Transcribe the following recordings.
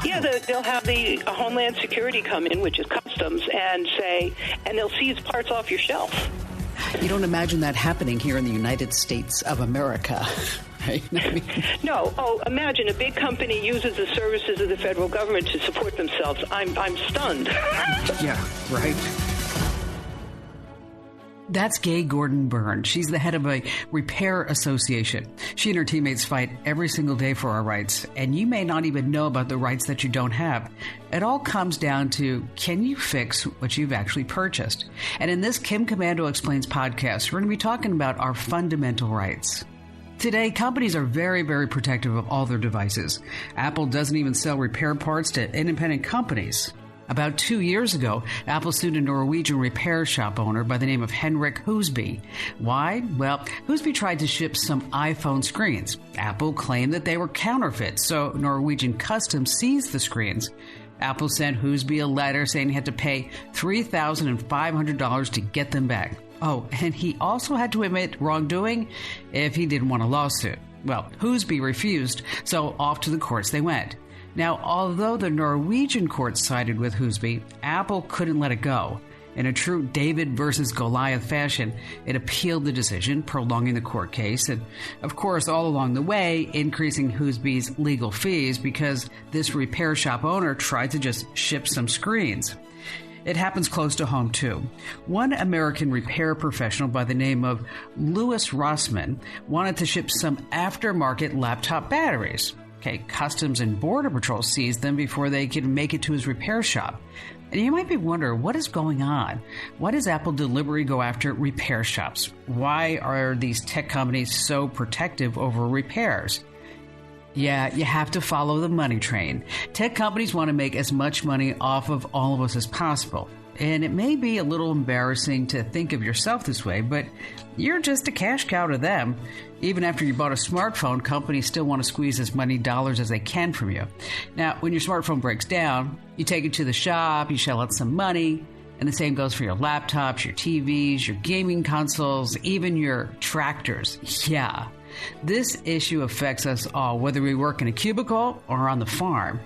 Yeah, they'll have the Homeland Security come in, which is customs, and they'll seize parts off your shelf. You don't imagine that happening here in the United States of America, right? No. Oh, imagine a big company uses the services of the federal government to support themselves. I'm stunned. Yeah, right. That's Gay Gordon-Byrne. She's the head of a repair association. She and her teammates fight every single day for our rights, and you may not even know about the rights that you don't have. It all comes down to, can you fix what you've actually purchased? And in this Kim Komando Explains podcast, we're going to be talking about our fundamental rights. Today, companies are very, very protective of all their devices. Apple doesn't even sell repair parts to independent companies. About 2 years ago, Apple sued a Norwegian repair shop owner by the name of Henrik Husby. Why? Well, Husby tried to ship some iPhone screens. Apple claimed that they were counterfeit, so Norwegian Customs seized the screens. Apple sent Husby a letter saying he had to pay $3,500 to get them back. Oh, and he also had to admit wrongdoing if he didn't want a lawsuit. Well, Husby refused, so off to the courts they went. Now, although the Norwegian court sided with Husby, Apple couldn't let it go. In a true David versus Goliath fashion, it appealed the decision, prolonging the court case, and, of course, all along the way, increasing Husby's legal fees because this repair shop owner tried to just ship some screens. It happens close to home, too. One American repair professional by the name of Louis Rossman wanted to ship some aftermarket laptop batteries. Okay, Customs and Border Patrol seized them before they could make it to his repair shop. And you might be wondering, what is going on? Why does Apple deliberately go after repair shops? Why are these tech companies so protective over repairs? Yeah, you have to follow the money train. Tech companies want to make as much money off of all of us as possible. And it may be a little embarrassing to think of yourself this way, but you're just a cash cow to them. Even after you bought a smartphone, companies still want to squeeze as many dollars as they can from you. Now, when your smartphone breaks down, you take it to the shop, you shell out some money, and the same goes for your laptops, your TVs, your gaming consoles, even your tractors. Yeah, this issue affects us all, whether we work in a cubicle or on the farm.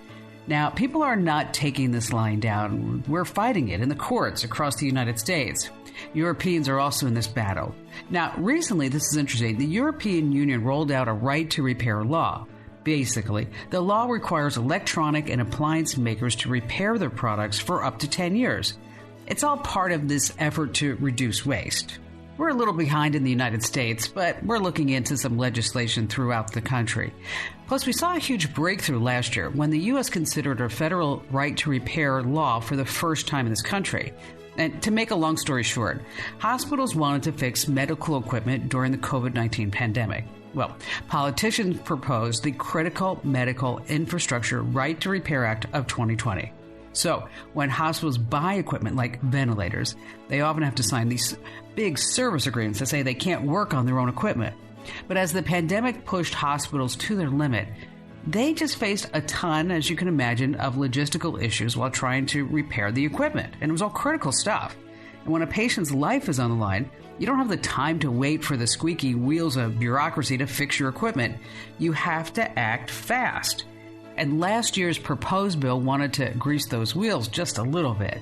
Now, people are not taking this lying down. We're fighting it in the courts across the United States. Europeans are also in this battle. Now, recently, this is interesting, the European Union rolled out a right to repair law. Basically, the law requires electronic and appliance makers to repair their products for up to 10 years. It's all part of this effort to reduce waste. We're a little behind in the United States, but we're looking into some legislation throughout the country. Plus, we saw a huge breakthrough last year when the U.S. considered a federal right to repair law for the first time in this country. And to make a long story short, hospitals wanted to fix medical equipment during the COVID-19 pandemic. Well, politicians proposed the Critical Medical Infrastructure Right to Repair Act of 2020. So when hospitals buy equipment like ventilators, they often have to sign these big service agreements that say they can't work on their own equipment. But as the pandemic pushed hospitals to their limit, they just faced a ton, as you can imagine, of logistical issues while trying to repair the equipment. And it was all critical stuff. And when a patient's life is on the line, you don't have the time to wait for the squeaky wheels of bureaucracy to fix your equipment. You have to act fast. And last year's proposed bill wanted to grease those wheels just a little bit.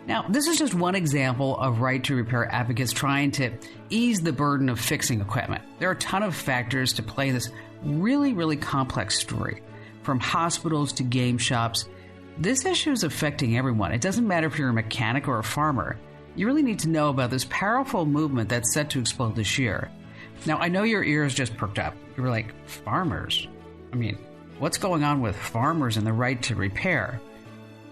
Now, this is just one example of right to repair advocates trying to ease the burden of fixing equipment. There are a ton of factors to play in this really, really complex story. From hospitals to game shops, this issue is affecting everyone. It doesn't matter if you're a mechanic or a farmer. You really need to know about this powerful movement that's set to explode this year. Now, I know your ears just perked up. You were like, farmers? I mean, what's going on with farmers and the right to repair?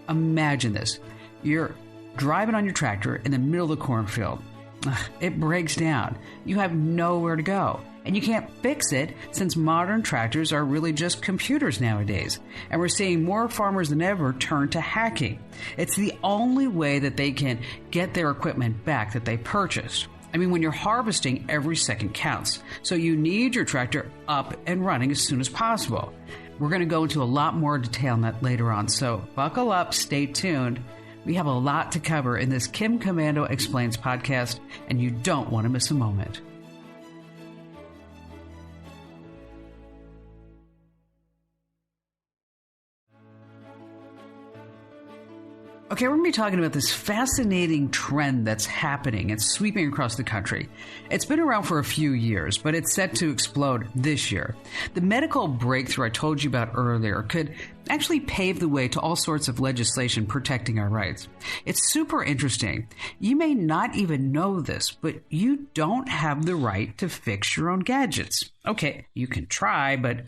Imagine this. You're driving on your tractor in the middle of the cornfield. It breaks down. You have nowhere to go. And you can't fix it since modern tractors are really just computers nowadays. And we're seeing more farmers than ever turn to hacking. It's the only way that they can get their equipment back that they purchased. I mean, when you're harvesting, every second counts. So you need your tractor up and running as soon as possible. We're going to go into a lot more detail on that later on. So buckle up, stay tuned. We have a lot to cover in this Kim Komando Explains podcast, and you don't want to miss a moment. Okay, we're going to be talking about this fascinating trend that's happening. It's sweeping across the country. It's been around for a few years, but it's set to explode this year. The medical breakthrough I told you about earlier could actually pave the way to all sorts of legislation protecting our rights. It's super interesting. You may not even know this, but you don't have the right to fix your own gadgets. Okay, you can try, but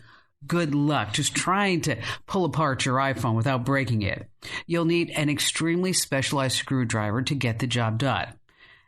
good luck just trying to pull apart your iPhone without breaking it. You'll need an extremely specialized screwdriver to get the job done.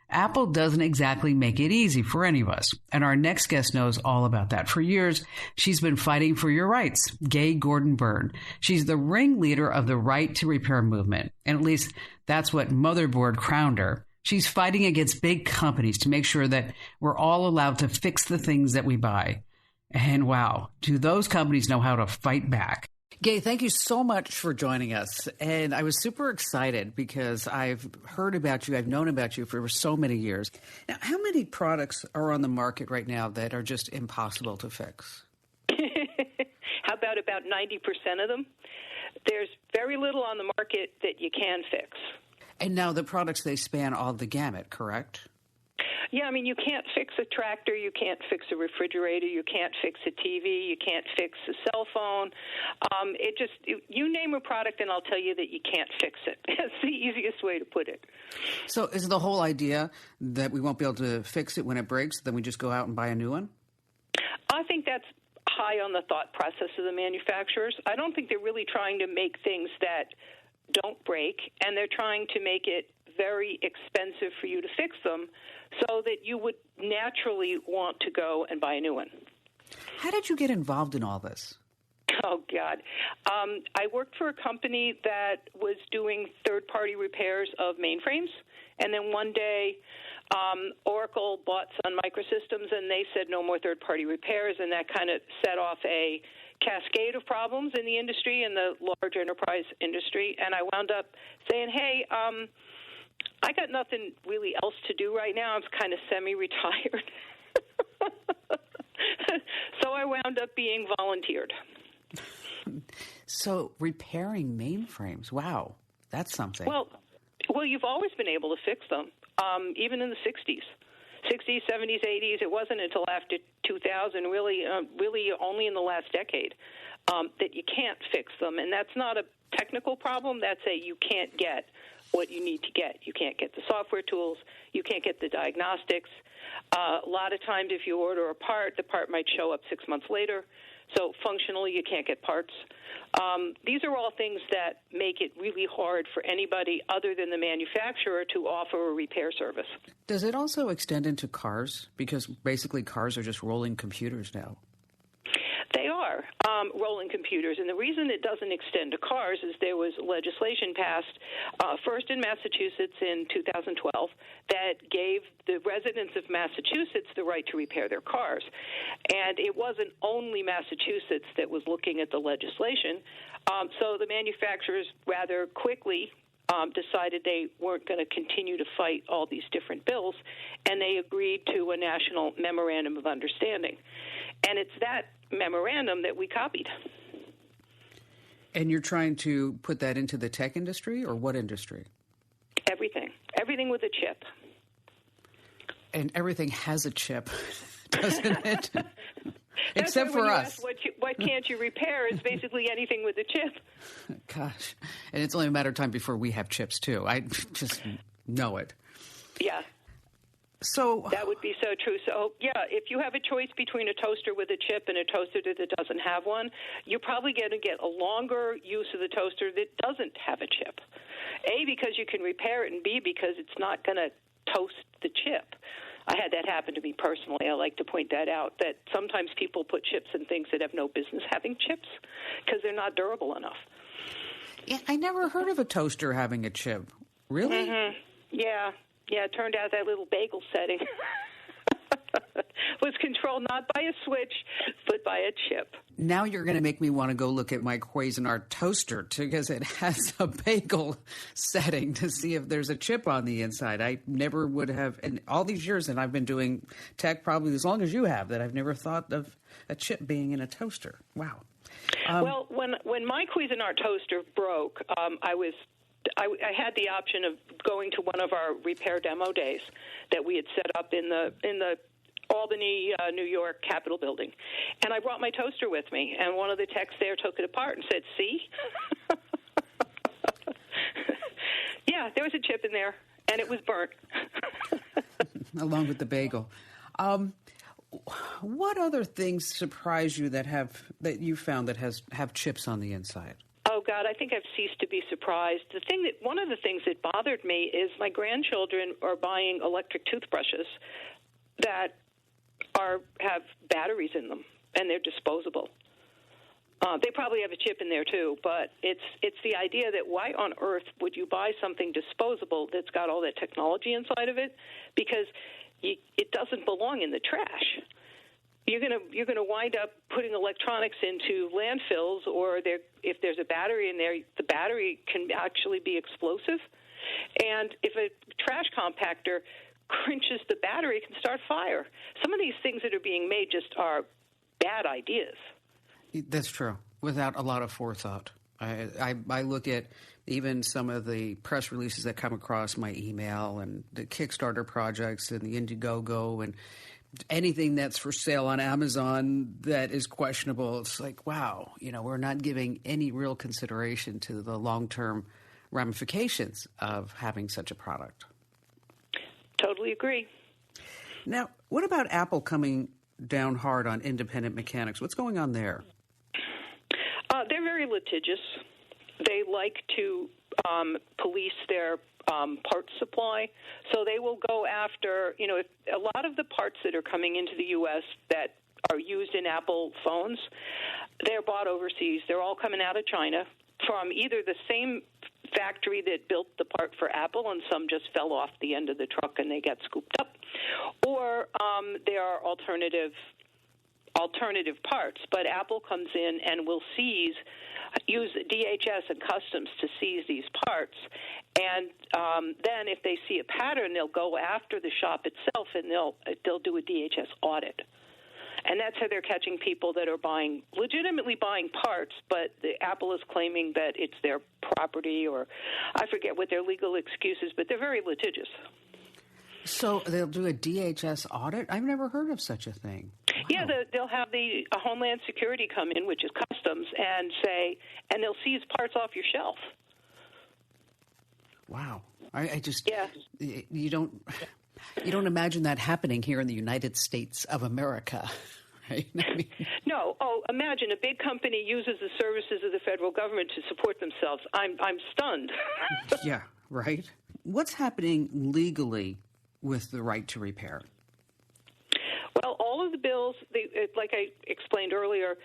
Apple doesn't exactly make it easy for any of us, and our next guest knows all about that. For years, she's been fighting for your rights. Gay Gordon-Byrne. She's the ringleader of the Right to Repair movement, and at least that's what Motherboard crowned her. She's fighting against big companies to make sure that we're all allowed to fix the things that we buy. And wow, do those companies know how to fight back. Gay, thank you so much for joining us. And I was super excited because I've heard about you, I've known about you for so many years. Now, how many products are on the market right now that are just impossible to fix? How about 90% of them? There's very little on the market that you can fix. And now the products, they span all the gamut, correct? Yeah, I mean, you can't fix a tractor, you can't fix a refrigerator, you can't fix a TV, you can't fix a cell phone. You name a product and I'll tell you that you can't fix it. That's the easiest way to put it. So is the whole idea that we won't be able to fix it when it breaks, then we just go out and buy a new one? I think that's high on the thought process of the manufacturers. I don't think they're really trying to make things that don't break, and they're trying to make it very expensive for you to fix them so that you would naturally want to go and buy a new one. How did you get involved in all this? Oh, God. I worked for a company that was doing third-party repairs of mainframes, and then one day Oracle bought Sun Microsystems, and they said no more third-party repairs, and that kind of set off a cascade of problems in the industry, in the large enterprise industry, and I wound up saying, hey, I got nothing really else to do right now. I'm kind of semi-retired. So I wound up being volunteered. So repairing mainframes, wow, that's something. Well, you've always been able to fix them, even in the 60s, 70s, 80s. It wasn't until after 2000, really only in the last decade, that you can't fix them. And that's not a technical problem. That's you can't get what you need to get. You can't get the software tools. You can't get the diagnostics. A lot of times if you order a part, the part might show up 6 months later. So functionally, you can't get parts. These are all things that make it really hard for anybody other than the manufacturer to offer a repair service. Does it also extend into cars? Because basically cars are just rolling computers now. They are rolling computers, and the reason it doesn't extend to cars is there was legislation passed first in Massachusetts in 2012 that gave the residents of Massachusetts the right to repair their cars. And it wasn't only Massachusetts that was looking at the legislation, so the manufacturers rather quickly decided they weren't going to continue to fight all these different bills, and they agreed to a national memorandum of understanding. And it's that memorandum that we copied. And you're trying to put that into the tech industry, or what industry? Everything. Everything with a chip. And everything has a chip, doesn't it? Except for us. What can't you repair is basically anything with a chip. Gosh. And it's only a matter of time before we have chips, too. I just know it. Yeah. So that would be so true. So, yeah, if you have a choice between a toaster with a chip and a toaster that doesn't have one, you're probably going to get a longer use of the toaster that doesn't have a chip. A, because you can repair it, and B, because it's not going to toast the chip. I had that happen to me personally. I like to point that out, that sometimes people put chips in things that have no business having chips because they're not durable enough. Yeah, I never heard of a toaster having a chip. Really? Mm-hmm. Yeah. Yeah, it turned out that little bagel setting was controlled not by a switch, but by a chip. Now you're going to make me want to go look at my Cuisinart toaster because it has a bagel setting to see if there's a chip on the inside. I never would have, in all these years, and I've been doing tech probably as long as you have, that I've never thought of a chip being in a toaster. Wow. Well, when my Cuisinart toaster broke, I was I had the option of going to one of our repair demo days that we had set up in the Albany, New York Capitol building. And I brought my toaster with me, and one of the techs there took it apart and said, "See?" Yeah, there was a chip in there, and it was burnt. Along with the bagel. What other things surprise you that you found that have chips on the inside? Oh, God, I think I've ceased to be surprised. One of the things that bothered me is my grandchildren are buying electric toothbrushes that have batteries in them, and they're disposable. They probably have a chip in there, too, but it's the idea that why on earth would you buy something disposable that's got all that technology inside of it? Because it doesn't belong in the trash. You're gonna wind up putting electronics into landfills, or if there's a battery in there, the battery can actually be explosive. And if a trash compactor crinches the battery, it can start fire. Some of these things that are being made just are bad ideas. That's true. Without a lot of forethought. I look at even some of the press releases that come across my email and the Kickstarter projects and the Indiegogo and anything that's for sale on Amazon that is questionable. It's like, wow, we're not giving any real consideration to the long-term ramifications of having such a product. Totally agree. Now, what about Apple coming down hard on independent mechanics? What's going on there? They're very litigious. They like to police their parts supply, so they will go after, if a lot of the parts that are coming into the U.S. that are used in Apple phones, they're bought overseas. They're all coming out of China from either the same factory that built the part for Apple, and some just fell off the end of the truck and they got scooped up, or they are alternative parts. But Apple comes in and will use DHS and customs to seize these parts, and then if they see a pattern, they'll go after the shop itself and they'll do a DHS audit. And that's how they're catching people that are legitimately buying parts, but Apple is claiming that it's their property, or I forget what their legal excuse is, but they're very litigious. So they'll do a DHS audit? I've never heard of such a thing. Wow. Yeah, they'll have the Homeland Security come in, which is customs, and they'll seize parts off your shelf. Wow. I just, you don't imagine that happening here in the United States of America, right? No. Oh, imagine a big company uses the services of the federal government to support themselves. I'm stunned. Yeah, right. What's happening legally with the right to repair? Well, all of the bills, like I explained earlier,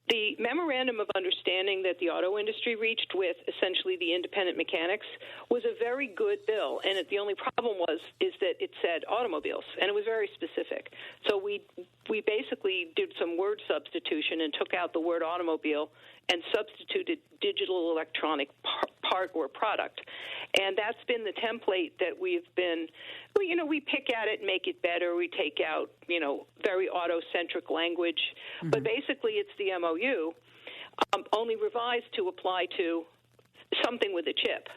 the memorandum of understanding that the auto industry reached with essentially the independent mechanics was a very good bill, and the only problem is that it said automobiles, and it was very specific. So we basically did some word substitution and took out the word automobile and substituted digital electronic part or product. And that's been the template that we've been, we pick at it and make it better. We take out, very auto-centric language. Mm-hmm. But basically it's the MOU, only revised to apply to something with a chip.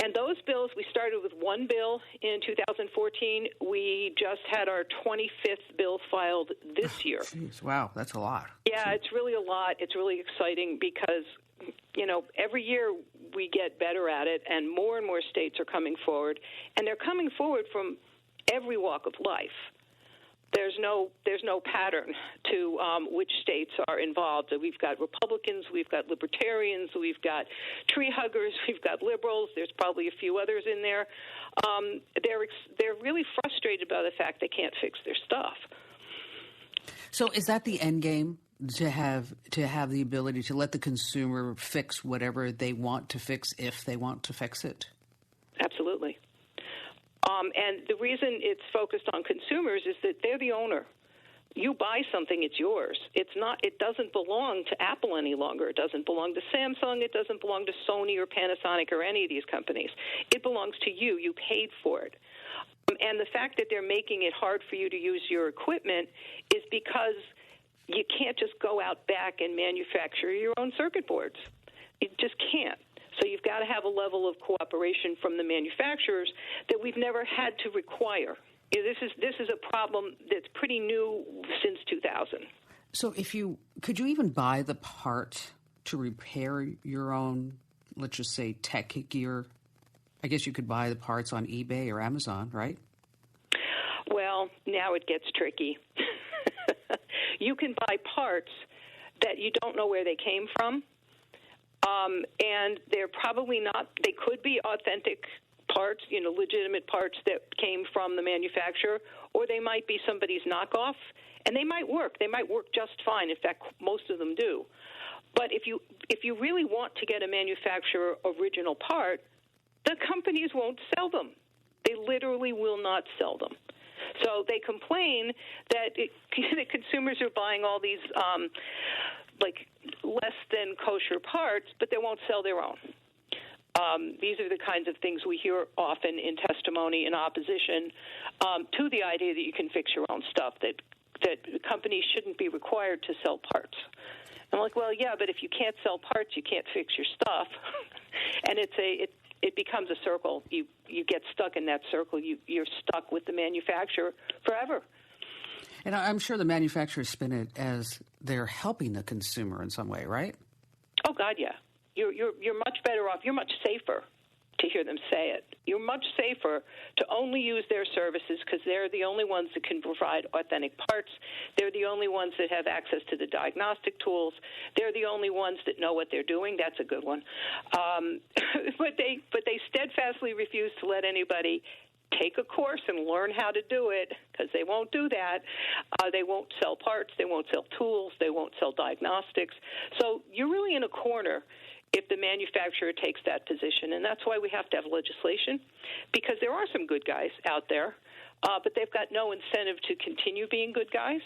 And those bills, we started with one bill in 2014. We just had our 25th bill filed this year. Geez, wow, that's a lot. Yeah, it's really a lot. It's really exciting because, every year we get better at it, and more states are coming forward. And they're coming forward from every walk of life. There's no pattern to which states are involved. We've got Republicans, we've got Libertarians, we've got tree huggers, we've got liberals. There's probably a few others in there. They're really frustrated by the fact they can't fix their stuff. So is that the end game? To have the ability to let the consumer fix whatever they want to fix if they want to fix it? Absolutely. And the reason it's focused on consumers is that they're the owner. You buy something, it's yours. It doesn't belong to Apple any longer. It doesn't belong to Samsung. It doesn't belong to Sony or Panasonic or any of these companies. It belongs to you. You paid for it. And the fact that they're making it hard for you to use your equipment is because you can't just go out back and manufacture your own circuit boards. You just can't. So you've got to have a level of cooperation from the manufacturers that we've never had to require. This is a problem that's pretty new since 2000. So could you even buy the part to repair your own, let's just say, tech gear? I guess you could buy the parts on eBay or Amazon, right? Well, now it gets tricky. You can buy parts that you don't know where they came from, and they're probably not. They could be authentic parts, legitimate parts that came from the manufacturer, or they might be somebody's knockoff, and they might work. They might work just fine. In fact, most of them do. But if you really want to get a manufacturer original part, the companies won't sell them. They literally will not sell them. So they complain that the consumers are buying all these less than kosher parts, but they won't sell their own. These are the kinds of things we hear often in testimony in opposition to the idea that you can fix your own stuff, that companies shouldn't be required to sell parts. I'm like, well, yeah, but if you can't sell parts, you can't fix your stuff. And it becomes a circle. You get stuck in that circle. You're stuck with the manufacturer forever. And I'm sure the manufacturers spin it as they're helping the consumer in some way, right? Oh, God, yeah. You're much better off. You're much safer to hear them say it. You're much safer to only use their services because they're the only ones that can provide authentic parts. They're the only ones that have access to the diagnostic tools. They're the only ones that know what they're doing. That's a good one. But they steadfastly refuse to let anybody take a course and learn how to do it because they won't do that. They won't sell parts. They won't sell tools. They won't sell diagnostics. So you're really in a corner if the manufacturer takes that position. And that's why we have to have legislation, because there are some good guys out there, but they've got no incentive to continue being good guys.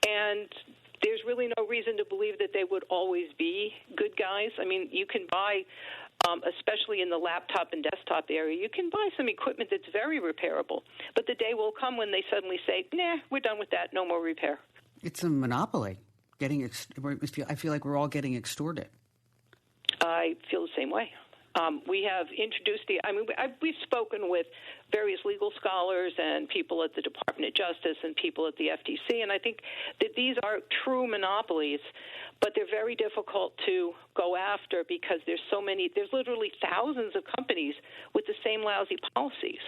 And there's really no reason to believe that they would always be good guys. I mean, you can buy, especially in the laptop and desktop area, you can buy some equipment that's very repairable. But the day will come when they suddenly say, nah, we're done with that, no more repair. It's a monopoly. I feel like we're all getting extorted. I feel the same way. We have introduced we've spoken with various legal scholars and people at the Department of Justice and people at the FTC, and I think that these are true monopolies, but they're very difficult to go after because there's literally thousands of companies with the same lousy policies.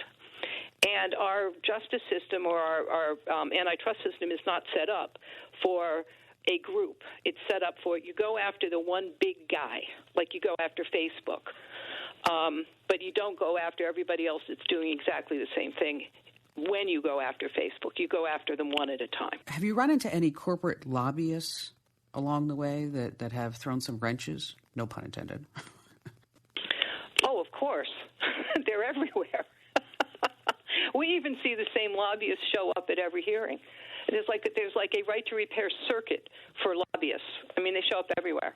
And our justice system or our antitrust system is not set up for a group. It's set up for you go after the one big guy, like you go after Facebook. But you don't go after everybody else that's doing exactly the same thing. When you go after Facebook, you go after them one at a time. Have you run into any corporate lobbyists along the way that have thrown some wrenches? No pun intended. Oh, of course. They're everywhere. We even see the same lobbyists show up at every hearing. There's like a right to repair circuit for lobbyists. I mean, they show up everywhere.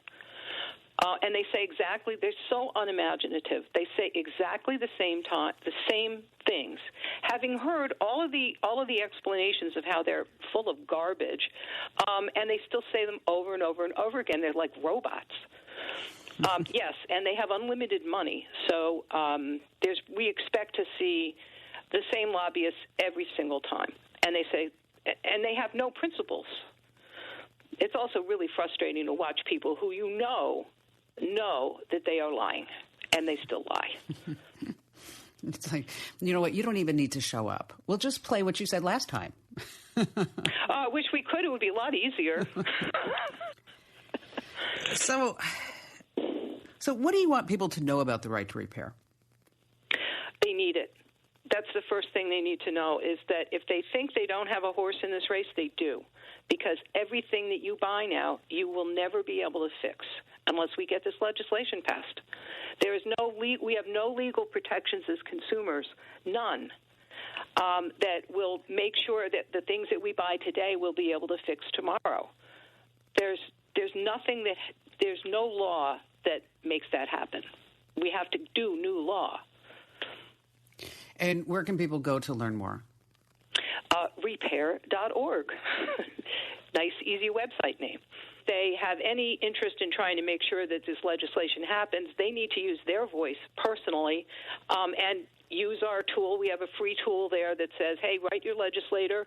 And they say they're so unimaginative. They say exactly the same things. Having heard all of the explanations of how they're full of garbage, and they still say them over and over and over again. They're like robots. Yes, and they have unlimited money. So we expect to see the same lobbyists every single time. And they say, and they have no principles. It's also really frustrating to watch people who know that they are lying, and they still lie. It's like, you know what, you don't even need to show up. We'll just play what you said last time. I wish we could. It would be a lot easier. So what do you want people to know about the right to repair? They need it. That's the first thing they need to know, is that if they think they don't have a horse in this race, they do. Because everything that you buy now, you will never be able to fix unless we get this legislation passed. We have no legal protections as consumers, none, that will make sure that the things that we buy today will be able to fix tomorrow. There's no law that makes that happen. We have to do new law. And where can people go to learn more? Repair.org. Nice, easy website name. they have any interest in trying to make sure that this legislation happens, they need to use their voice personally and use our tool. We have a free tool there that says, hey, write your legislator.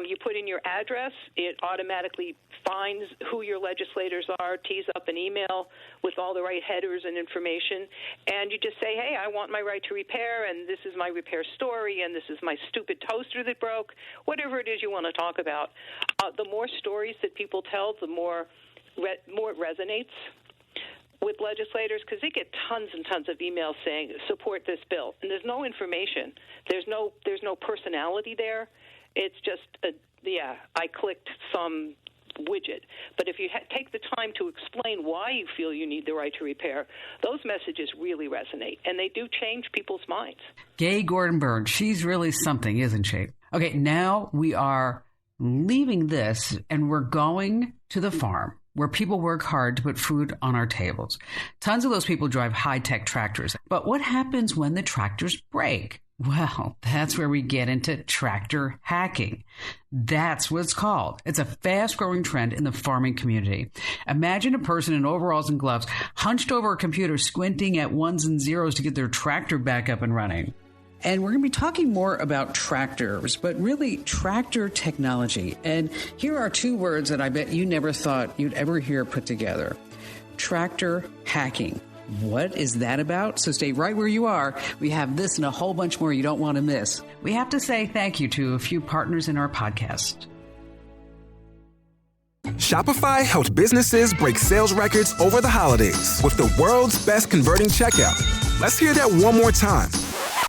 You put in your address. It automatically finds who your legislators are, tees up an email with all the right headers and information, and you just say, hey, I want my right to repair, and this is my repair story, and this is my stupid toaster that broke, whatever it is you want to talk about. The more stories that people tell, the more it resonates with legislators, because they get tons and tons of emails saying support this bill, and there's no information. There's no personality there. It's just I clicked some widget. But if you take the time to explain why you feel you need the right to repair, those messages really resonate, and they do change people's minds. Gay Gordon-Byrne, she's really something, isn't she? Okay, now we are leaving this, and we're going to the farm, where people work hard to put food on our tables. Tons of those people drive high-tech tractors. But what happens when the tractors break? Well, that's where we get into tractor hacking. That's what it's called. It's a fast-growing trend in the farming community. Imagine a person in overalls and gloves hunched over a computer squinting at ones and zeros to get their tractor back up and running. And we're going to be talking more about tractors, but really tractor technology. And here are two words that I bet you never thought you'd ever hear put together. Tractor hacking. What is that about? So stay right where you are. We have this and a whole bunch more you don't want to miss. We have to say thank you to a few partners in our podcast. Shopify helps businesses break sales records over the holidays with the world's best converting checkout. Let's hear that one more time.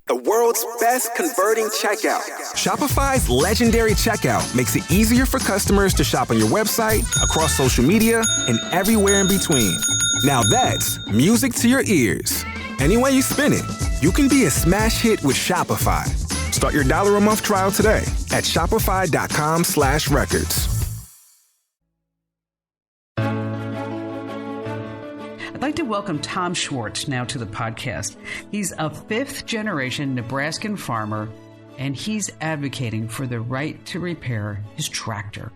The world's best converting checkout. Shopify's legendary checkout makes it easier for customers to shop on your website, across social media, and everywhere in between. Now that's music to your ears. Any way you spin it, you can be a smash hit with Shopify. Start your $1 a month trial today at shopify.com/records. I'd like to welcome Tom Schwartz now to the podcast. He's a fifth-generation Nebraskan farmer, and he's advocating for the right to repair his tractor.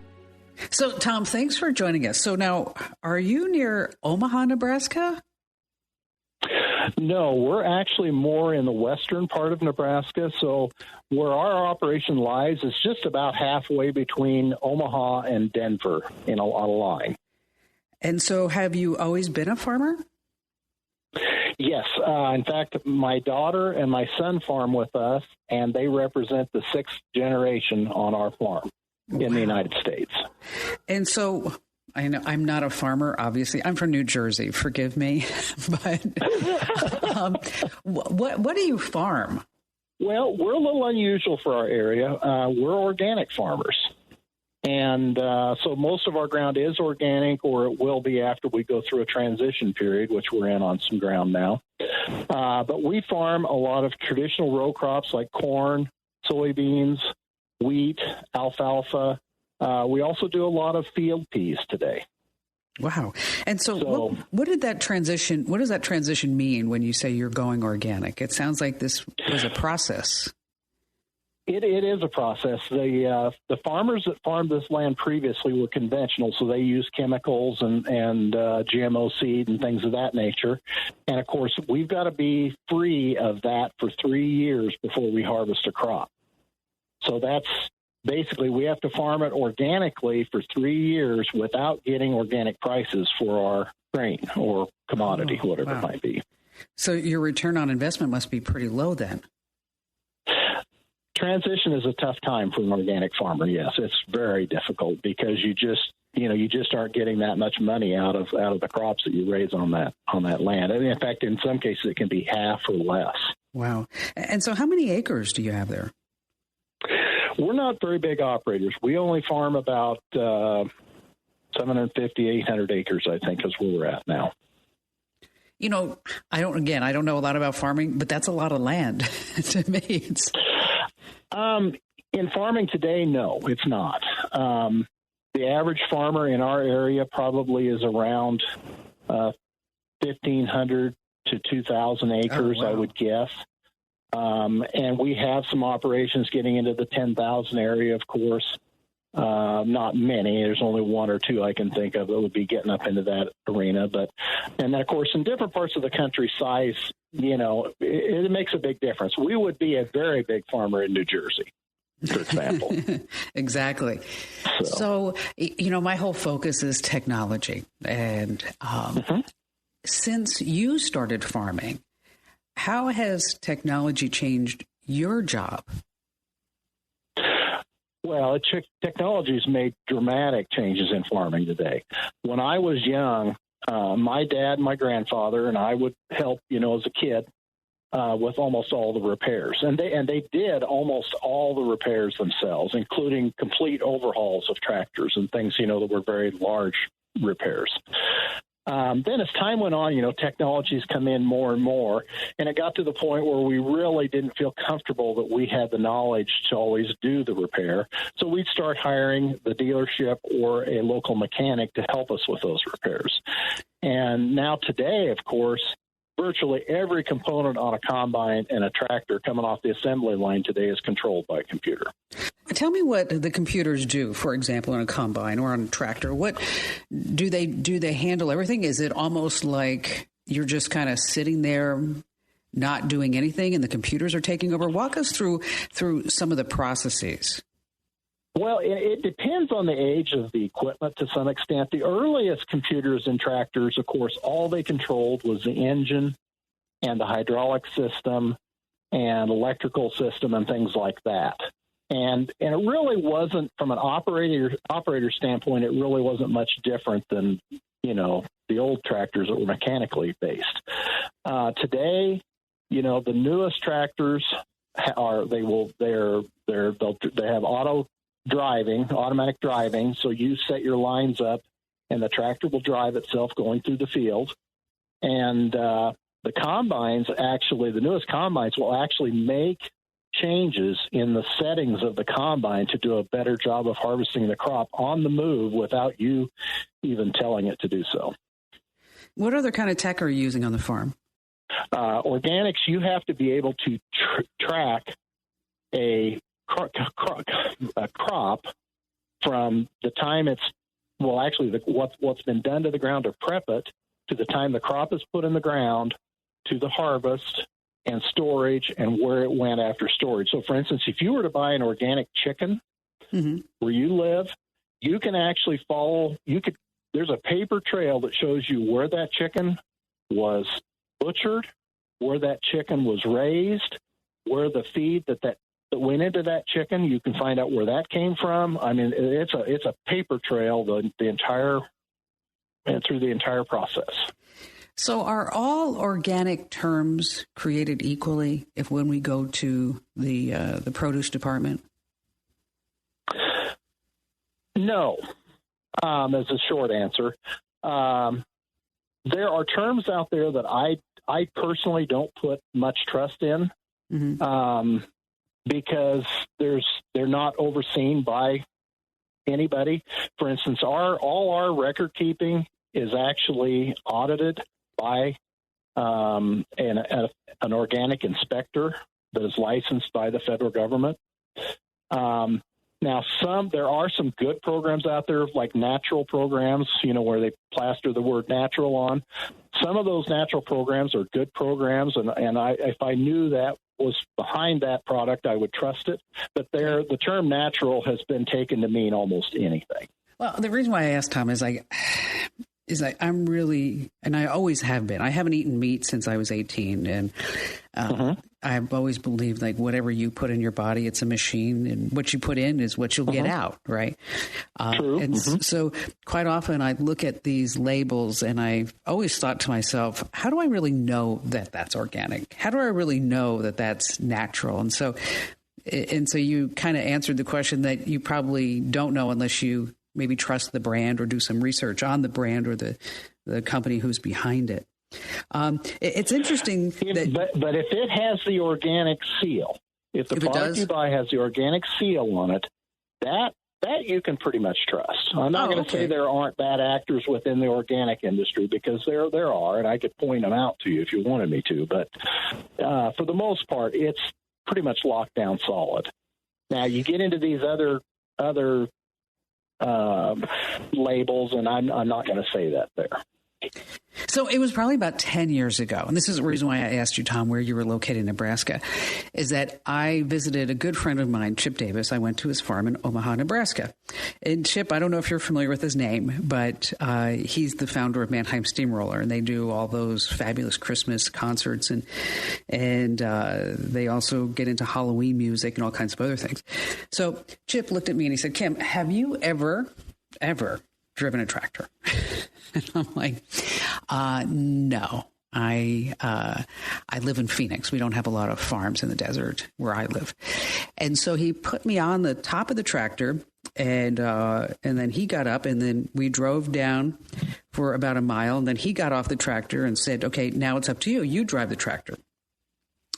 So, Tom, thanks for joining us. So now, are you near Omaha, Nebraska? No, we're actually more in the western part of Nebraska. So where our operation lies is just about halfway between Omaha and Denver on a line. And so have you always been a farmer? Yes. In fact, my daughter and my son farm with us, and they represent the sixth generation on our farm in the United States. And so I know I'm not a farmer, obviously. I'm from New Jersey. Forgive me. But what do you farm? Well, we're a little unusual for our area. We're organic farmers. And so most of our ground is organic, or it will be after we go through a transition period, which we're in on some ground now. But we farm a lot of traditional row crops like corn, soybeans, wheat, alfalfa. We also do a lot of field peas today. Wow. And so what does that transition mean when you say you're going organic? It sounds like this was a process. It is a process. The farmers that farmed this land previously were conventional, so they used chemicals and GMO seed and things of that nature. And, of course, we've got to be free of that for 3 years before we harvest a crop. So that's basically we have to farm it organically for 3 years without getting organic prices for our grain or commodity, whatever it might be. So your return on investment must be pretty low then. Transition is a tough time for an organic farmer. Yes, it's very difficult because you just aren't getting that much money out of the crops that you raise on that land. And in fact, in some cases, it can be half or less. Wow. And so how many acres do you have there? We're not very big operators. We only farm about 750, 800 acres, I think, is where we're at now. You know, I don't know a lot about farming, but that's a lot of land to me. In farming today, no, it's not. The average farmer in our area probably is around 1,500 to 2,000 acres, I would guess. And we have some operations getting into the 10,000 area, of course. Not many. There's only one or two I can think of that would be getting up into that arena. And then, of course, in different parts of the country, size, it makes a big difference. We would be a very big farmer in New Jersey, for example. Exactly. So, my whole focus is technology. And since you started farming, how has technology changed your job? Well, technology's made dramatic changes in farming today. When I was young, my dad, my grandfather, and I would help, as a kid, with almost all the repairs. And they did almost all the repairs themselves, including complete overhauls of tractors and things, that were very large repairs. Then as time went on, technologies come in more and more, and it got to the point where we really didn't feel comfortable that we had the knowledge to always do the repair. So we'd start hiring the dealership or a local mechanic to help us with those repairs. And now today, of course, virtually every component on a combine and a tractor coming off the assembly line today is controlled by a computer. Tell me what the computers do, for example, on a combine or on a tractor. What do they handle everything? Is it almost like you're just kind of sitting there not doing anything and the computers are taking over? Walk us through some of the processes. Well, it depends on the age of the equipment to some extent. The earliest computers in tractors, of course, all they controlled was the engine and the hydraulic system and electrical system and things like that. And it really wasn't, from an operator standpoint, it really wasn't much different than, the old tractors that were mechanically based. Today, the newest tractors they have automatic driving. So you set your lines up and the tractor will drive itself going through the field. And the newest combines will actually make changes in the settings of the combine to do a better job of harvesting the crop on the move without you even telling it to do so. What other kind of tech are you using on the farm? Organics, you have to be able to track a crop from the time what's been done to the ground to prep it to the time the crop is put in the ground to the harvest and storage and where it went after storage. So, for instance, if you were to buy an organic chicken where you live, you can actually there's a paper trail that shows you where that chicken was butchered, where that chicken was raised, where the feed that went into that chicken, you can find out where that came from. I mean, it's a paper trail through the entire process. So are all organic terms created equally when we go to the produce department? No, as a short answer. There are terms out there that I personally don't put much trust in because they're not overseen by anybody. For instance, all our record keeping is actually audited by an organic inspector that is licensed by the federal government. Now, there are some good programs out there, like natural programs, where they plaster the word natural on. Some of those natural programs are good programs, and if I knew that was behind that product, I would trust it. But the term natural has been taken to mean almost anything. Well, the reason why I asked, Tom, is I'm really, and I always have been. I haven't eaten meat since I was 18, and I've always believed whatever you put in your body, it's a machine, and what you put in is what you'll get out, right? True. And so quite often I look at these labels, and I've always thought to myself, how do I really know that that's organic? How do I really know that that's natural? And so you kind of answered the question that you probably don't know unless you maybe trust the brand or do some research on the brand or the company who's behind it. It's interesting. But if it has the organic seal, if the product you buy has the organic seal on it, that you can pretty much trust. I'm not going to say there aren't bad actors within the organic industry, because there are, and I could point them out to you if you wanted me to. But for the most part, it's pretty much locked down solid. Now, you get into these other labels, and I'm not going to say that there. So it was probably about 10 years ago, and this is the reason why I asked you, Tom, where you were located in Nebraska, is that I visited a good friend of mine, Chip Davis. I went to his farm in Omaha, Nebraska. And Chip, I don't know if you're familiar with his name, but he's the founder of Mannheim Steamroller, and they do all those fabulous Christmas concerts, and they also get into Halloween music and all kinds of other things. So Chip looked at me and he said, Kim, have you ever driven a tractor? And I'm like, no. I live in Phoenix. We don't have a lot of farms in the desert where I live. And so he put me on the top of the tractor, and then he got up, and then we drove down for about a mile. And then he got off the tractor and said, okay, now it's up to you. You drive the tractor.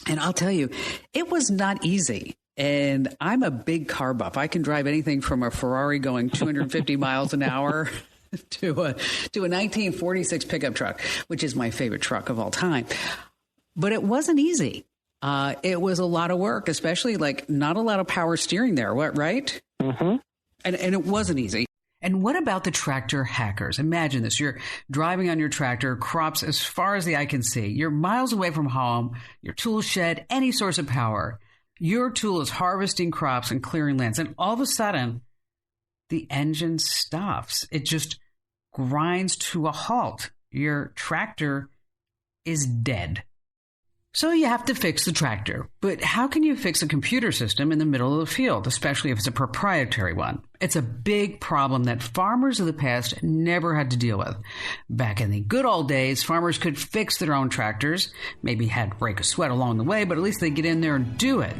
And I'll tell you, it was not easy. And I'm a big car buff. I can drive anything from a Ferrari going 250 miles an hour to a 1946 pickup truck, which is my favorite truck of all time. But it wasn't easy. It was a lot of work, especially like not a lot of power steering there. What, right? Mm-hmm. And it wasn't easy. And what about the tractor hackers? Imagine this. You're driving on your tractor, crops as far as the eye can see. You're miles away from home, your tool shed, any source of power. Your tool is harvesting crops and clearing lands. And all of a sudden, the engine stops. It just grinds to a halt. Your tractor is dead. So you have to fix the tractor. But how can you fix a computer system in the middle of the field, especially if it's a proprietary one? It's a big problem that farmers of the past never had to deal with. Back in the good old days, farmers could fix their own tractors, maybe had to break a sweat along the way, but at least they get in there and do it.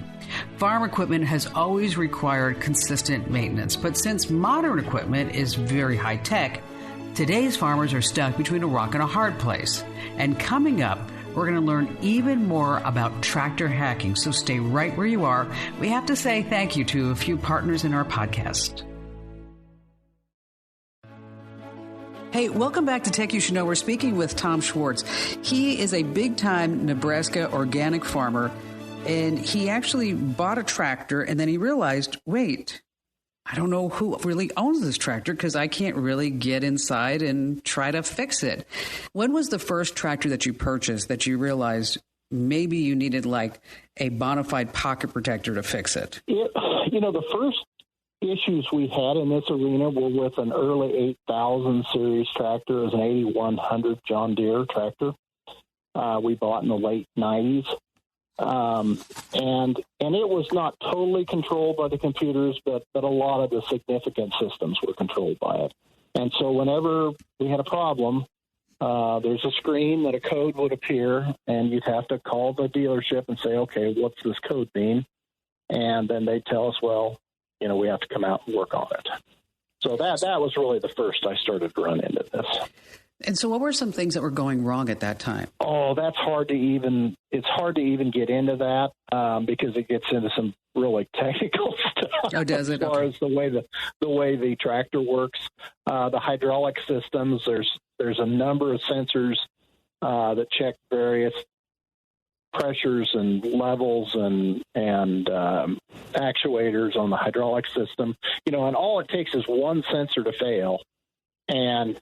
Farm equipment has always required consistent maintenance, but since modern equipment is very high tech, today's farmers are stuck between a rock and a hard place. And coming up, we're going to learn even more about tractor hacking, so stay right where you are. We have to say thank you to a few partners in our podcast. Hey, welcome back to Tech You Should Know. We're speaking with Tom Schwartz. He is a big-time Nebraska organic farmer, and he actually bought a tractor, and then he realized, wait, I don't know who really owns this tractor because I can't really get inside and try to fix it. When was the first tractor that you purchased that you realized maybe you needed like a bona fide pocket protector to fix it? The first issues we had in this arena were with an early 8000 series tractor. It was an 8100 John Deere tractor we bought in the late 90s. And it was not totally controlled by the computers, but a lot of the significant systems were controlled by it. And so whenever we had a problem, there's a screen that a code would appear, and you'd have to call the dealership and say, okay, what's this code mean? And then they'd tell us, well, we have to come out and work on it. So that was really the first I started to run into this. And so what were some things that were going wrong at that time? Oh, it's hard to even get into that because it gets into some really technical stuff. Oh, does it? As far as the way the tractor works, the hydraulic systems, there's a number of sensors that check various pressures and levels and actuators on the hydraulic system. And all it takes is one sensor to fail, and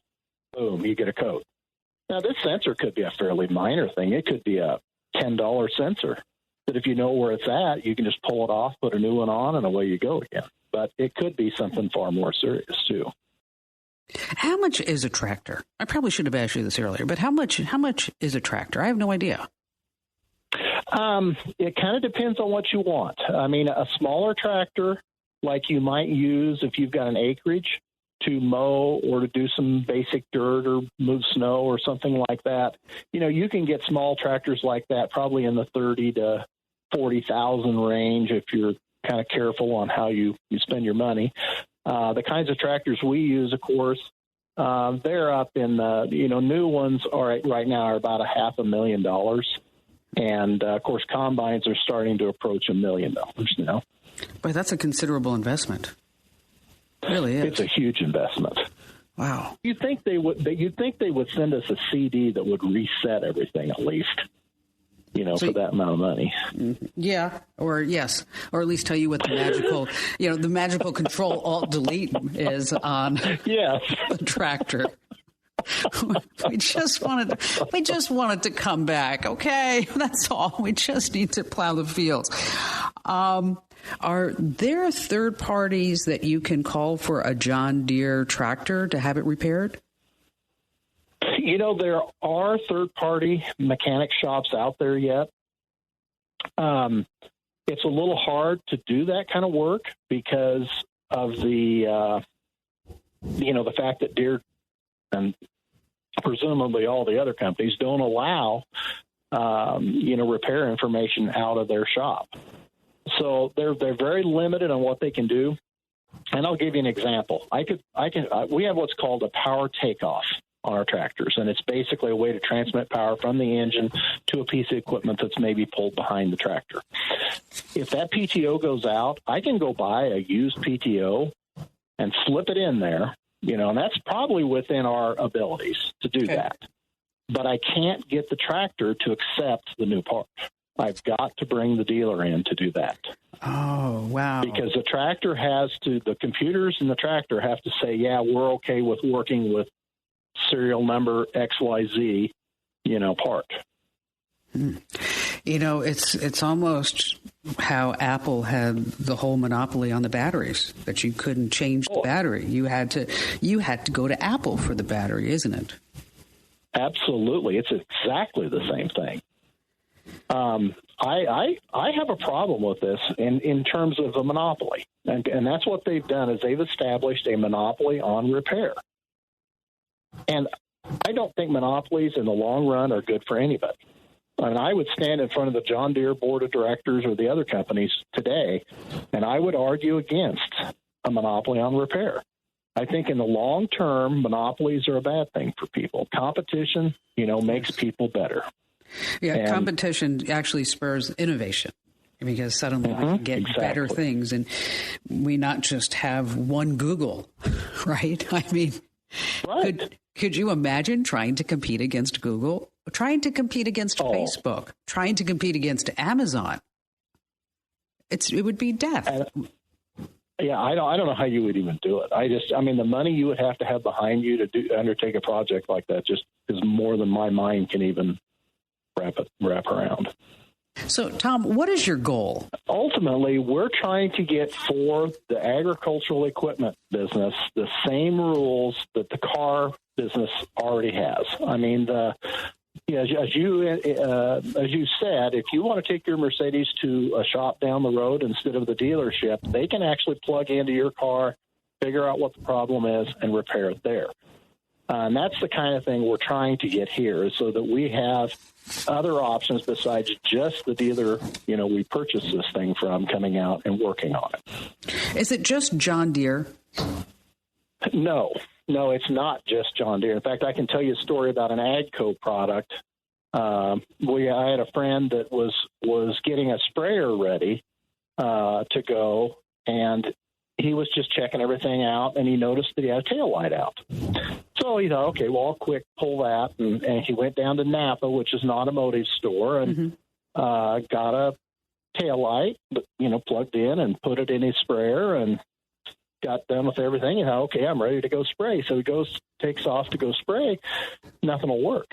boom, you get a code. Now, this sensor could be a fairly minor thing. It could be a $10 sensor. But if you know where it's at, you can just pull it off, put a new one on, and away you go again. But it could be something far more serious, too. How much is a tractor? I probably should have asked you this earlier, but how much is a tractor? I have no idea. It kind of depends on what you want. I mean, a smaller tractor, like you might use if you've got an acreage, to mow or to do some basic dirt or move snow or something like that. You can get small tractors like that probably in the 30 to 40,000 range if you're kind of careful on how you spend your money. The kinds of tractors we use, of course, they're up in the, new ones are right now are about $500,000. And of course, combines are starting to approach $1 million now. But that's a considerable investment. It really is. It's a huge investment. Wow. You'd think they would send us a CD that would reset everything at least. for that amount of money. Yeah, or yes, or at least tell you what the magical control alt delete is on the tractor. We just wanted to come back. Okay, that's all. We just need to plow the fields. Are there third parties that you can call for a John Deere tractor to have it repaired? There are third-party mechanic shops out there yet. It's a little hard to do that kind of work because of the fact that Deere and presumably all the other companies don't allow, repair information out of their shop. So they're very limited on what they can do. And I'll give you an example. We have what's called a power takeoff on our tractors, and it's basically a way to transmit power from the engine to a piece of equipment that's maybe pulled behind the tractor. If that PTO goes out, I can go buy a used PTO and slip it in there, and that's probably within our abilities to do that. But I can't get the tractor to accept the new part. I've got to bring the dealer in to do that. Oh, wow. Because the computers in the tractor have to say, yeah, we're okay with working with serial number XYZ, part. It's almost how Apple had the whole monopoly on the batteries, that you couldn't change the battery. You had to go to Apple for the battery, isn't it? Absolutely. It's exactly the same thing. I have a problem with this in terms of a monopoly. And that's what they've done is they've established a monopoly on repair. And I don't think monopolies in the long run are good for anybody. I mean, I would stand in front of the John Deere board of directors or the other companies today, and I would argue against a monopoly on repair. I think in the long term, monopolies are a bad thing for people. Competition, makes people better. Yeah, and competition actually spurs innovation because suddenly we can get better things, and we not just have one Google, right? I mean, could you imagine trying to compete against Google, trying to compete against Facebook, trying to compete against Amazon? It would be death. Yeah, I don't know how you would even do it. The money you would have to have behind you to undertake a project like that just is more than my mind can even wrap around. So, Tom, what is your goal? Ultimately, we're trying to get for the agricultural equipment business the same rules that the car business already has. I mean, as you said, if you want to take your Mercedes to a shop down the road instead of the dealership, they can actually plug into your car, figure out what the problem is, and repair it there. And that's the kind of thing we're trying to get here, so that we have other options besides just the dealer, we purchased this thing from coming out and working on it. Is it just John Deere? No, it's not just John Deere. In fact, I can tell you a story about an AGCO product. I had a friend that was getting a sprayer ready to go, and he was just checking everything out, and he noticed that he had a tail light out. So he thought, okay, well, I'll quick pull that. And he went down to Napa, which is an automotive store, and got a tail light, plugged in and put it in his sprayer and got done with everything. And okay, I'm ready to go spray. So he takes off to go spray. Nothing will work.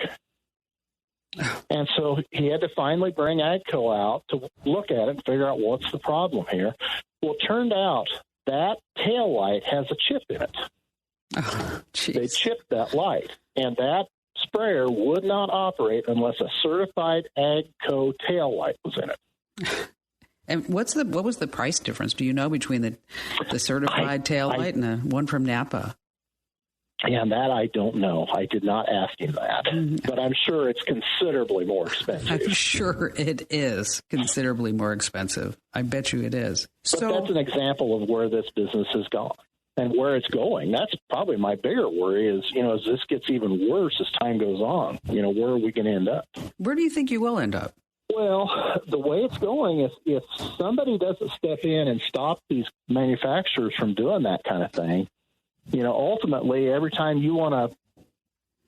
And so he had to finally bring AGCO out to look at it and figure out what's the problem here. Well, it turned out that tail light has a chip in it. Oh, they chipped that light, and that sprayer would not operate unless a certified AGCO tail light was in it. And what was the price difference? Do you know between the certified tail light and the one from Napa? Yeah, and that I don't know. I did not ask him that, but I'm sure it's considerably more expensive. I'm sure it is considerably more expensive. I bet you it is. But that's an example of where this business has gone and where it's going. That's probably my bigger worry is, as this gets even worse as time goes on, where are we going to end up? Where do you think you will end up? Well, the way it's going, if somebody doesn't step in and stop these manufacturers from doing that kind of thing, ultimately, every time you want to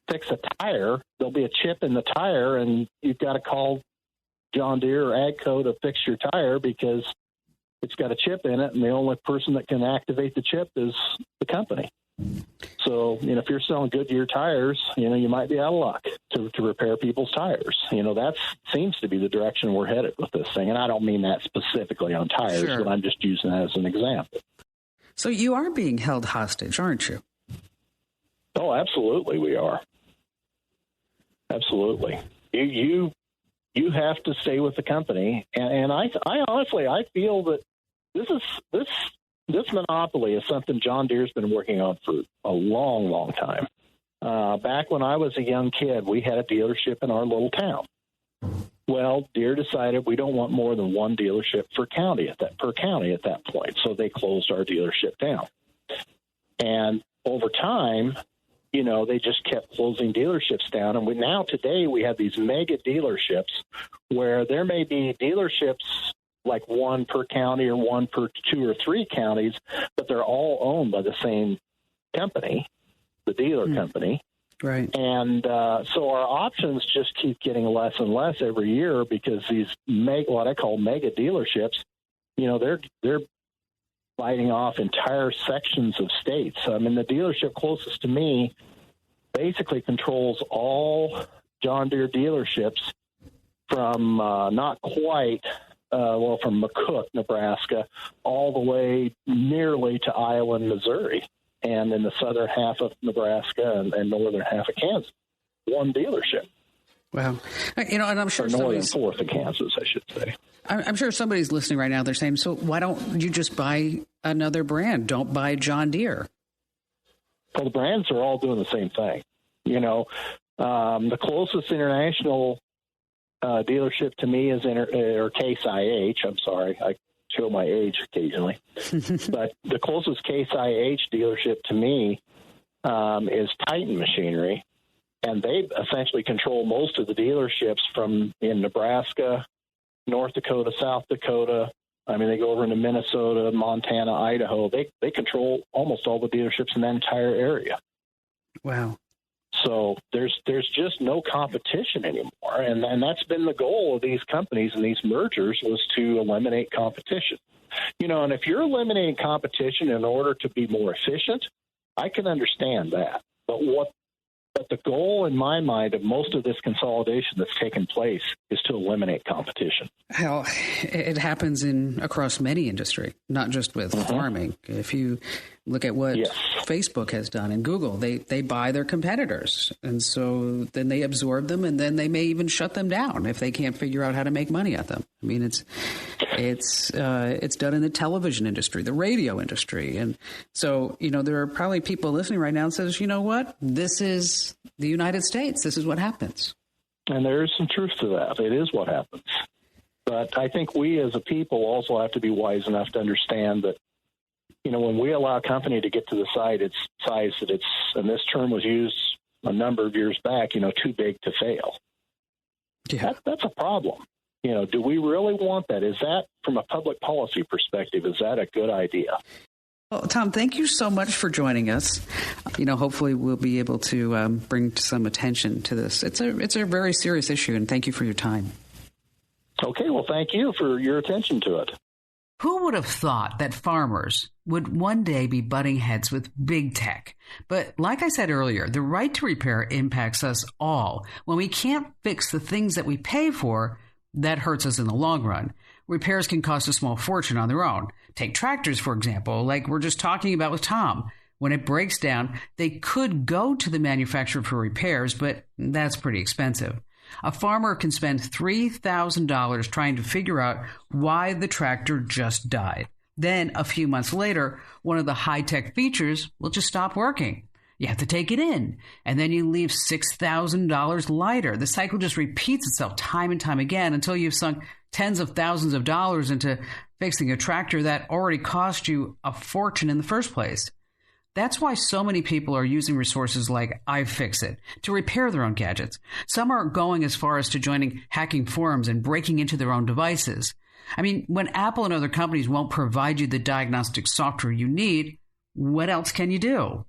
fix a tire, there'll be a chip in the tire, and you've got to call John Deere or AGCO to fix your tire because it's got a chip in it, and the only person that can activate the chip is the company. So, if you're selling Goodyear tires, you might be out of luck to repair people's tires. That seems to be the direction we're headed with this thing. And I don't mean that specifically on tires, Sure. but I'm just using that as an example. So you are being held hostage, aren't you? Oh, absolutely we are. Absolutely. You have to stay with the company. And I honestly, I feel that this monopoly is something John Deere's been working on for a long, long time. Back when I was a young kid, we had a dealership in our little town. Well, Deere decided we don't want more than one dealership per county at that point, so they closed our dealership down. And over time, they just kept closing dealerships down. And now today we have these mega dealerships where there may be dealerships like one per county or one per 2 or 3 counties, but they're all owned by the same company, the dealer company. Right. And so our options just keep getting less and less every year because these what I call mega dealerships, they're biting off entire sections of states. I mean, the dealership closest to me basically controls all John Deere dealerships from not quite, from McCook, Nebraska, all the way nearly to Iowa and Missouri, and in the southern half of Nebraska and northern half of Kansas. One dealership. Wow. And I'm sure northern fourth of Kansas, I should say. I'm sure somebody's listening right now. They're saying, so why don't you just buy another brand? Don't buy John Deere. Well, the brands are all doing the same thing. The closest international dealership to me is or Case IH. I'm sorry, I show my age occasionally. But the closest Case IH dealership to me is Titan Machinery, and they essentially control most of the dealerships in Nebraska, North Dakota, South Dakota. I mean, they go over into Minnesota, Montana, Idaho. They control almost all the dealerships in that entire area. Wow. So there's just no competition anymore. And that's been the goal of these companies and these mergers, was to eliminate competition. And if you're eliminating competition in order to be more efficient, I can understand that. But the goal in my mind of most of this consolidation that's taken place is to eliminate competition. Hell, it happens across many industry, not just with farming. If you look at what Facebook has done and Google, they buy their competitors. And so then they absorb them, and then they may even shut them down if they can't figure out how to make money at them. I mean, it's done in the television industry, the radio industry. And so, there are probably people listening right now that says, you know what, this is the United States. This is what happens. And there is some truth to that. It is what happens. But I think we as a people also have to be wise enough to understand that, when we allow a company to get to the size that it's, and this term was used a number of years back, too big to fail. Yeah. That's a problem. Do we really want that? Is that, from a public policy perspective, is that a good idea? Well, Tom, thank you so much for joining us. Hopefully we'll be able to bring some attention to this. It's a very serious issue, and thank you for your time. Okay, well, thank you for your attention to it. Who would have thought that farmers would one day be butting heads with big tech? But like I said earlier, the right to repair impacts us all. When we can't fix the things that we pay for, that hurts us in the long run. Repairs can cost a small fortune on their own. Take tractors, for example, like we're just talking about with Tom. When it breaks down, they could go to the manufacturer for repairs, but that's pretty expensive. A farmer can spend $3,000 trying to figure out why the tractor just died. Then, a few months later, one of the high-tech features will just stop working. You have to take it in, and then you leave $6,000 lighter. The cycle just repeats itself time and time again until you've sunk tens of thousands of dollars into fixing a tractor that already cost you a fortune in the first place. That's why so many people are using resources like iFixit to repair their own gadgets. Some are going as far as to joining hacking forums and breaking into their own devices. I mean, when Apple and other companies won't provide you the diagnostic software you need, what else can you do?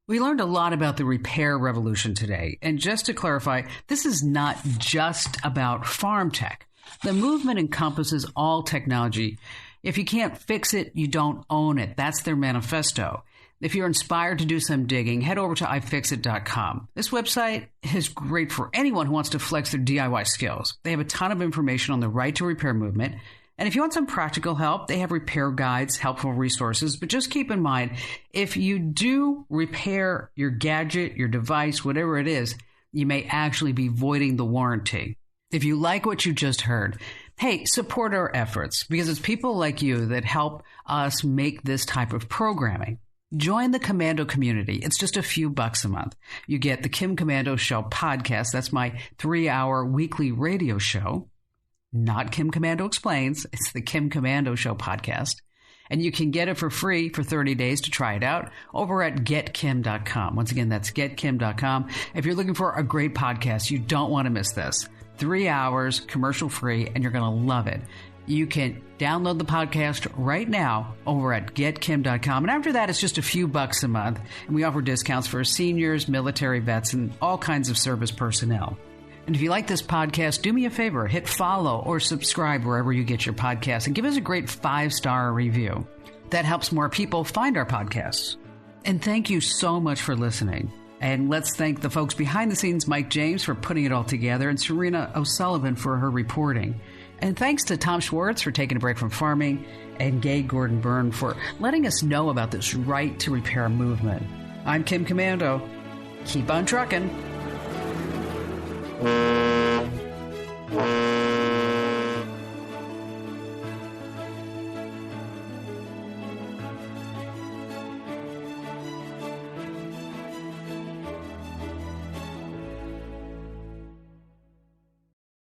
We learned a lot about the repair revolution today. And just to clarify, this is not just about farm tech. The movement encompasses all technology. If you can't fix it, you don't own it. That's their manifesto. If you're inspired to do some digging, head over to ifixit.com. This website is great for anyone who wants to flex their DIY skills. They have a ton of information on the right to repair movement. And if you want some practical help, they have repair guides, helpful resources. But just keep in mind, if you do repair your gadget, your device, whatever it is, you may actually be voiding the warranty. If you like what you just heard, hey, support our efforts, because it's people like you that help us make this type of programming. Join the Komando community. It's just a few bucks a month. You get the Kim Komando Show podcast. That's my 3-hour weekly radio show. Not Kim Komando Explains. It's the Kim Komando Show podcast. And you can get it for free for 30 days to try it out over at getkim.com. Once again, that's getkim.com. If you're looking for a great podcast, you don't want to miss this. 3 hours, commercial free, and you're going to love it. You can download the podcast right now over at getkim.com. And after that, it's just a few bucks a month. And we offer discounts for seniors, military vets, and all kinds of service personnel. And if you like this podcast, do me a favor, hit follow or subscribe wherever you get your podcasts and give us a great 5-star review. That helps more people find our podcasts. And thank you so much for listening. And let's thank the folks behind the scenes, Mike James for putting it all together, and Serena O'Sullivan for her reporting. And thanks to Tom Schwartz for taking a break from farming, and Gay Gordon-Byrne for letting us know about this right to repair movement. I'm Kim Komando. Keep on trucking.